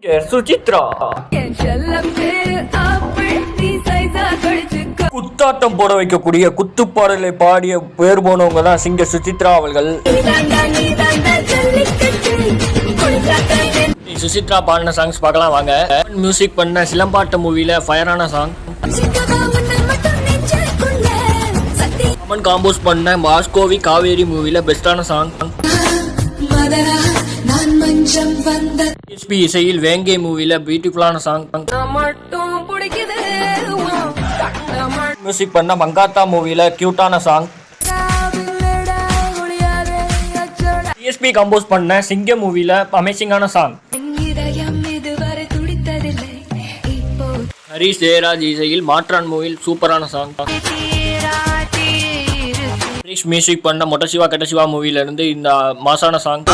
சுசித்ரா குத்தாட்டம் போட வைக்கக்கூடிய குத்துப்பாடலை பாடிய பேர் போனவங்க தான் சிங்கர் சுசித்ரா அவர்கள். சுசித்ரா பாடின சாங்ஸ் பார்க்கலாம் வாங்க. மியூசிக் பண்ண சிலம்பாட்ட மூவில ஃபயரான சாங். அமன் காம்போஸ் பண்ண மாஸ்கோவி காவேரி மூவில பெஸ்டான சாங். எஸ்பி இசையில் வேங்கை மூவில பியூட்டிஃபுல்லான சாங். மியூசிக் பண்ண மங்காத்தா மூவில கியூட்டான சாங். எஸ்பி கம்போஸ் பண்ண சிங்க மூவில அமேசிங்கான சாங். ஹரிஷ் ஜெயராஜ் இசையில் மாற்றான் மூவியில் சூப்பரான சாங். ஹரிஷ் மியூசிக் பண்ண மொட்ட சிவா கெட்ட சிவா மூவில இருந்து இந்த மாசான சாங்.